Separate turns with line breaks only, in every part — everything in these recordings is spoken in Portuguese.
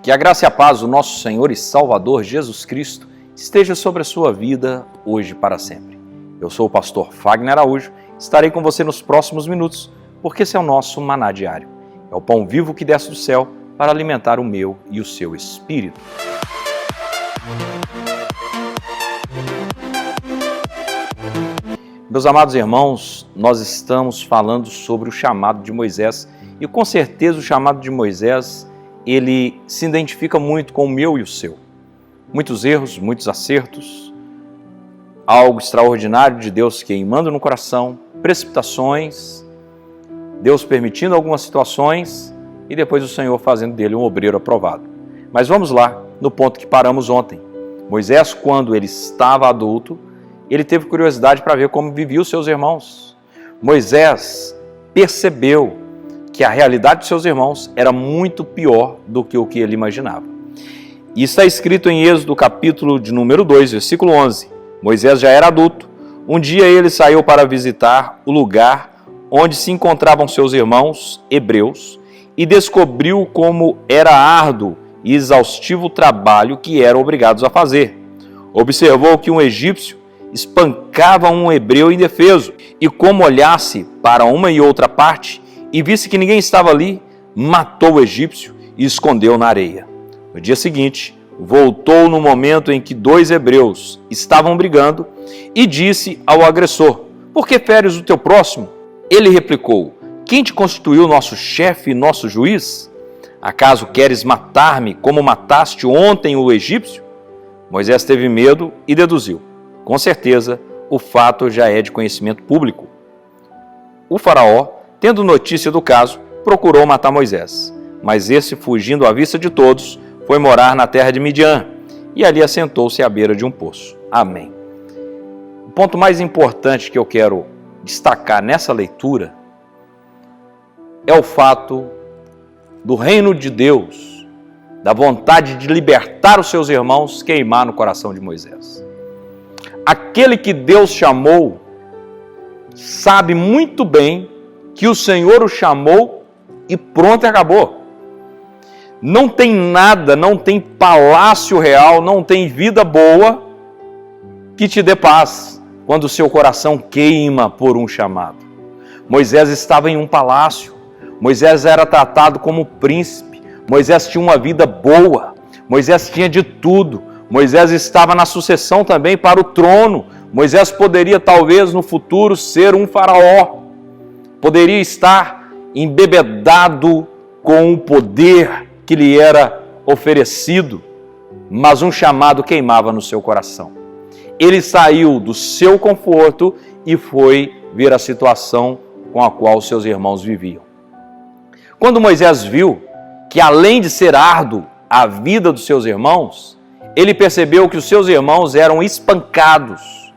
Que a graça e a paz do nosso Senhor e Salvador Jesus Cristo esteja sobre a sua vida hoje e para sempre. Eu sou o pastor Fagner Araújo, estarei com você nos próximos minutos, porque esse é o nosso maná diário. É o pão vivo que desce do céu para alimentar o meu e o seu espírito. Meus amados irmãos, nós estamos falando sobre o chamado de Moisés e com certeza o chamado de Moisés, ele se identifica muito com o meu e o seu. Muitos erros, muitos acertos, algo extraordinário de Deus queimando no coração, precipitações, Deus permitindo algumas situações e depois o Senhor fazendo dele um obreiro aprovado. Mas vamos lá no ponto que paramos ontem. Moisés, quando ele estava adulto, ele teve curiosidade para ver como viviam os seus irmãos. Moisés percebeu que a realidade de seus irmãos era muito pior do que o que ele imaginava. E está escrito em Êxodo, capítulo de número 2, versículo 11. Moisés já era adulto. Um dia ele saiu para visitar o lugar onde se encontravam seus irmãos hebreus e descobriu como era árduo e exaustivo o trabalho que eram obrigados a fazer. Observou que um egípcio espancava um hebreu indefeso e, como olhasse para uma e outra parte e visse que ninguém estava ali, matou o egípcio e escondeu na areia. No dia seguinte, voltou no momento em que dois hebreus estavam brigando e disse ao agressor: "Por que feres o teu próximo?" Ele replicou: "Quem te constituiu nosso chefe e nosso juiz? Acaso queres matar-me como mataste ontem o egípcio?" Moisés teve medo e deduziu: com certeza, o fato já é de conhecimento público. O faraó, tendo notícia do caso, procurou matar Moisés. Mas esse, fugindo à vista de todos, foi morar na terra de Midian e ali assentou-se à beira de um poço. Amém. O ponto mais importante que eu quero destacar nessa leitura é o fato do reino de Deus, da vontade de libertar os seus irmãos, queimar no coração de Moisés. Aquele que Deus chamou sabe muito bem que o Senhor o chamou e pronto, acabou. Não tem nada, não tem palácio real, não tem vida boa que te dê paz quando o seu coração queima por um chamado. Moisés estava em um palácio, Moisés era tratado como príncipe, Moisés tinha uma vida boa, Moisés tinha de tudo. Moisés estava na sucessão também para o trono. Moisés poderia talvez no futuro ser um faraó. Poderia estar embebedado com o poder que lhe era oferecido, mas um chamado queimava no seu coração. Ele saiu do seu conforto e foi ver a situação com a qual seus irmãos viviam. Quando Moisés viu que além de ser árduo a vida dos seus irmãos, ele percebeu que os seus irmãos eram espancados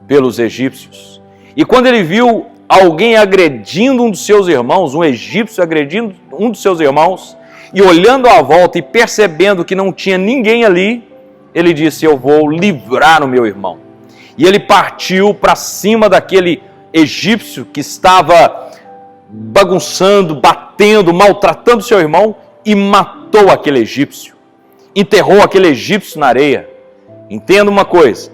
pelos egípcios. E quando ele viu alguém agredindo um dos seus irmãos, um egípcio agredindo um dos seus irmãos, e olhando à volta e percebendo que não tinha ninguém ali, ele disse: "Eu vou livrar o meu irmão." E ele partiu para cima daquele egípcio que estava bagunçando, batendo, maltratando seu irmão e matou aquele egípcio. Enterrou aquele egípcio na areia. Entenda uma coisa,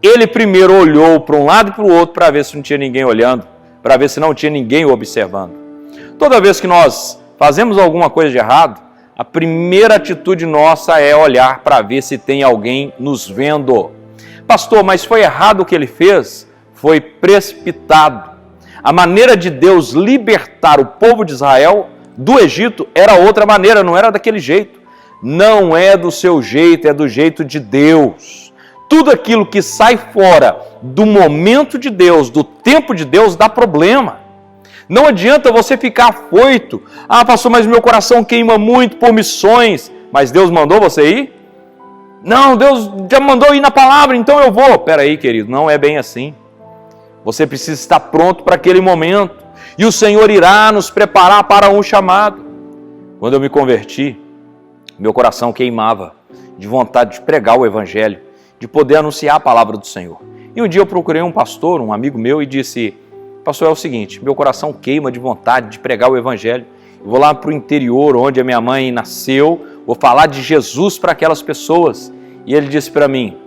ele primeiro olhou para um lado e para o outro para ver se não tinha ninguém olhando, para ver se não tinha ninguém observando. Toda vez que nós fazemos alguma coisa de errado, a primeira atitude nossa é olhar para ver se tem alguém nos vendo. Pastor, mas foi errado o que ele fez? Foi precipitado. A maneira de Deus libertar o povo de Israel do Egito era outra maneira, não era daquele jeito. Não é do seu jeito, é do jeito de Deus. Tudo aquilo que sai fora do momento de Deus, do tempo de Deus, dá problema. Não adianta você ficar afoito. "Ah, pastor, mas meu coração queima muito por missões." Mas Deus mandou você ir? "Não, Deus já mandou ir na palavra, então eu vou." Peraí, querido, não é bem assim. Você precisa estar pronto para aquele momento. E o Senhor irá nos preparar para um chamado. Quando eu me converti, meu coração queimava de vontade de pregar o Evangelho, de poder anunciar a palavra do Senhor. E um dia eu procurei um pastor, um amigo meu, e disse: "Pastor, é o seguinte, meu coração queima de vontade de pregar o Evangelho. vou lá para o interior, onde a minha mãe nasceu, vou falar de Jesus para aquelas pessoas. E ele disse para mim,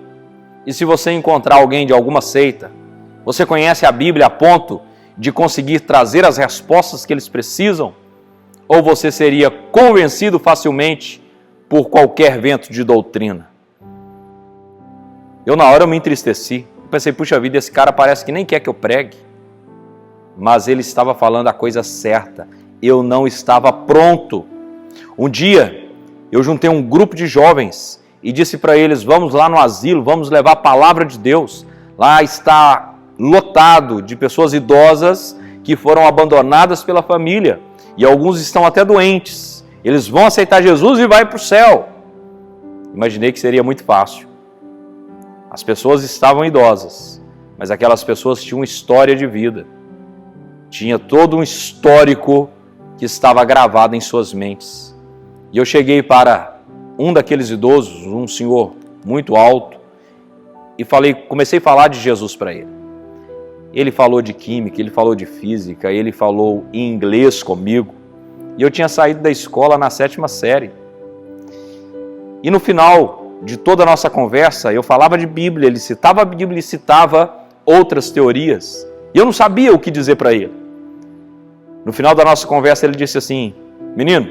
e se você encontrar alguém de alguma seita, você conhece a Bíblia a ponto de conseguir trazer as respostas que eles precisam? Ou você seria convencido facilmente por qualquer vento de doutrina? Na hora eu me entristeci. Pensei, puxa vida, esse cara parece que nem quer que eu pregue. Mas ele estava falando a coisa certa. Eu não estava pronto. Um dia, eu juntei um grupo de jovens e disse para eles, vamos lá no asilo, vamos levar a palavra de Deus. Lá está lotado de pessoas idosas que foram abandonadas pela família. E alguns estão até doentes. Eles vão aceitar Jesus e vai para o céu. Imaginei que seria muito fácil. As pessoas estavam idosas, mas aquelas pessoas tinham uma história de vida. Tinha todo um histórico que estava gravado em suas mentes. E eu cheguei para um daqueles idosos, um senhor muito alto, e comecei a falar de Jesus para ele. Ele falou de química, ele falou de física, ele falou em inglês comigo. E eu tinha saído da escola na 7ª série. E no final de toda a nossa conversa, eu falava de Bíblia, ele citava a Bíblia e citava outras teorias. E eu não sabia o que dizer para ele. No final da nossa conversa, ele disse assim, menino,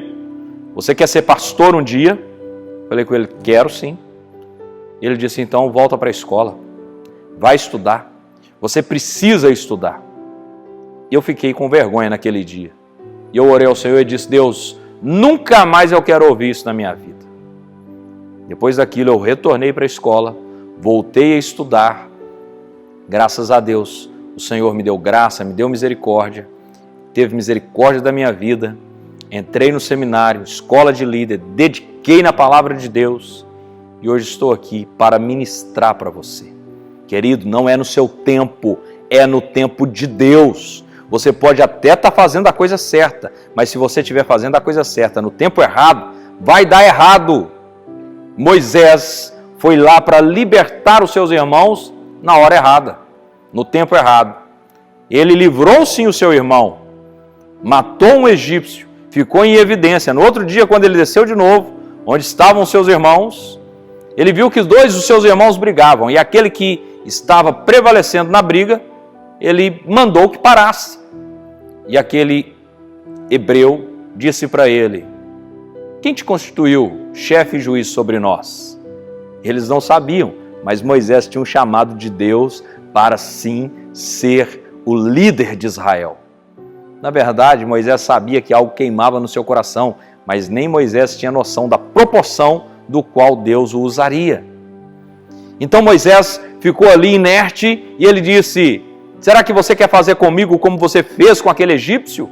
você quer ser pastor um dia? Falei com ele, quero sim. Ele disse, então volta para a escola, vai estudar. Você precisa estudar. E eu fiquei com vergonha naquele dia. E eu orei ao Senhor e disse, Deus, nunca mais eu quero ouvir isso na minha vida. Depois daquilo eu retornei para a escola, voltei a estudar. Graças a Deus, o Senhor me deu graça, me deu misericórdia, teve misericórdia da minha vida. Entrei no seminário, escola de líder, dediquei na palavra de Deus e hoje estou aqui para ministrar para você. Querido, não é no seu tempo, é no tempo de Deus. Você pode até estar fazendo a coisa certa, mas se você estiver fazendo a coisa certa no tempo errado, vai dar errado. Moisés foi lá para libertar os seus irmãos na hora errada, no tempo errado. Ele livrou sim o seu irmão, matou um egípcio, ficou em evidência. No outro dia, quando ele desceu de novo, onde estavam seus irmãos, ele viu que dois dos seus irmãos brigavam, e aquele que estava prevalecendo na briga, ele mandou que parasse. E aquele hebreu disse para ele, quem te constituiu chefe e juiz sobre nós? Eles não sabiam, mas Moisés tinha um chamado de Deus para sim ser o líder de Israel. Na verdade, Moisés sabia que algo queimava no seu coração, mas nem Moisés tinha noção da proporção do qual Deus o usaria. Então Moisés ficou ali inerte e ele disse, será que você quer fazer comigo como você fez com aquele egípcio?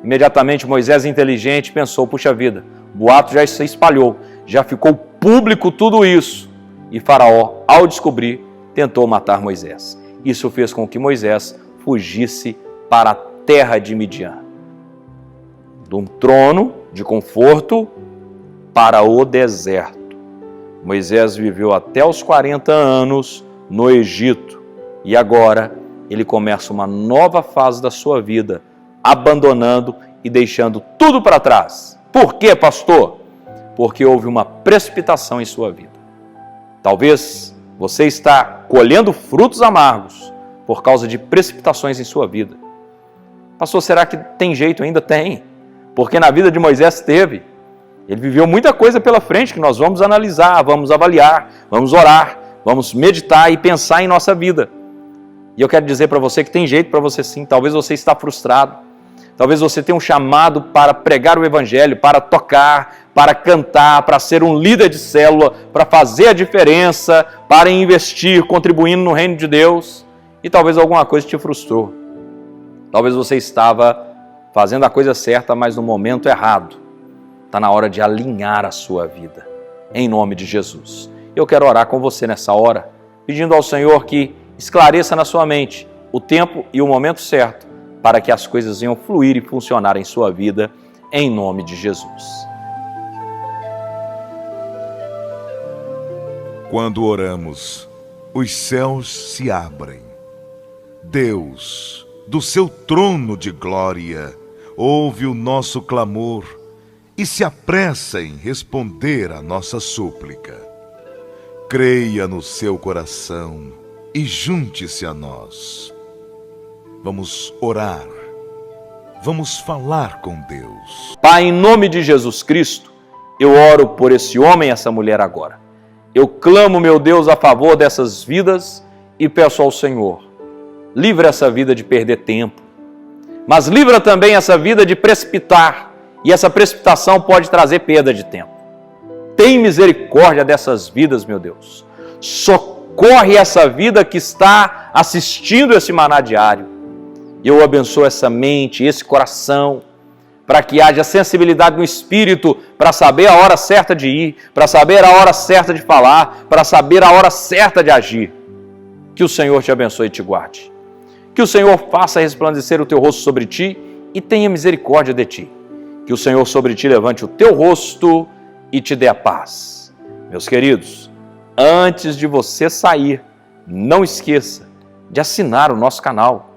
Imediatamente Moisés, inteligente, pensou, puxa vida, o boato já se espalhou, já ficou público tudo isso. E Faraó, ao descobrir, tentou matar Moisés. Isso fez com que Moisés fugisse para a terra de Midian. De um trono de conforto para o deserto. Moisés viveu até os 40 anos no Egito e agora ele começa uma nova fase da sua vida, abandonando e deixando tudo para trás. Por quê, pastor? Porque houve uma precipitação em sua vida. Talvez você está colhendo frutos amargos por causa de precipitações em sua vida. Pastor, será que tem jeito? Ainda tem. Porque na vida de Moisés teve. Ele viveu muita coisa pela frente que nós vamos analisar, vamos avaliar, vamos orar, vamos meditar e pensar em nossa vida. E eu quero dizer para você que tem jeito para você sim. Talvez você está frustrado. Talvez você tenha um chamado para pregar o Evangelho, para tocar, para cantar, para ser um líder de célula, para fazer a diferença, para investir, contribuindo no reino de Deus. E talvez alguma coisa te frustrou. Talvez você estava fazendo a coisa certa, mas no momento errado. Está na hora de alinhar a sua vida, em nome de Jesus. Eu quero orar com você nessa hora, pedindo ao Senhor que esclareça na sua mente o tempo e o momento certo, para que as coisas venham fluir e funcionar em sua vida, em nome de Jesus.
Quando oramos, os céus se abrem. Deus, do seu trono de glória, ouve o nosso clamor e se apressa em responder à nossa súplica. Creia no seu coração e junte-se a nós. Vamos orar. Vamos falar com Deus.
Pai, em nome de Jesus Cristo, eu oro por esse homem e essa mulher agora. Eu clamo, meu Deus, a favor dessas vidas e peço ao Senhor, livra essa vida de perder tempo, mas livra também essa vida de precipitar, e essa precipitação pode trazer perda de tempo. Tem misericórdia dessas vidas, meu Deus. Socorre essa vida que está assistindo esse maná diário. Eu abençoo essa mente, esse coração, para que haja sensibilidade no espírito, para saber a hora certa de ir, para saber a hora certa de falar, para saber a hora certa de agir. Que o Senhor te abençoe e te guarde. Que o Senhor faça resplandecer o teu rosto sobre ti e tenha misericórdia de ti. Que o Senhor sobre ti levante o teu rosto e te dê a paz. Meus queridos, antes de você sair, não esqueça de assinar o nosso canal,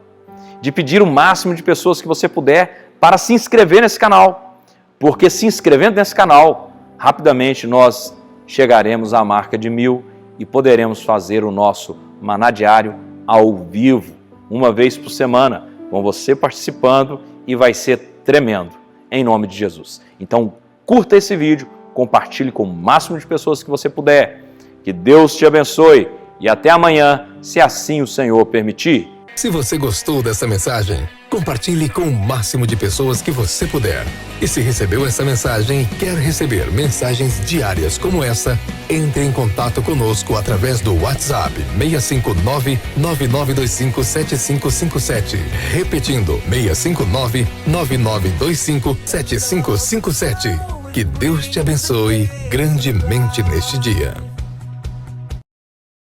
de pedir o máximo de pessoas que você puder para se inscrever nesse canal, porque se inscrevendo nesse canal, rapidamente nós chegaremos à marca de 1000 e poderemos fazer o nosso maná diário ao vivo, uma vez por semana, com você participando, e vai ser tremendo, em nome de Jesus. Então, curta esse vídeo, compartilhe com o máximo de pessoas que você puder. Que Deus te abençoe e até amanhã, se assim o Senhor permitir.
Se você gostou dessa mensagem, compartilhe com o máximo de pessoas que você puder. E se recebeu essa mensagem e quer receber mensagens diárias como essa, entre em contato conosco através do WhatsApp 659-9925-7557. Repetindo, 659-9925-7557. Que Deus te abençoe grandemente neste dia.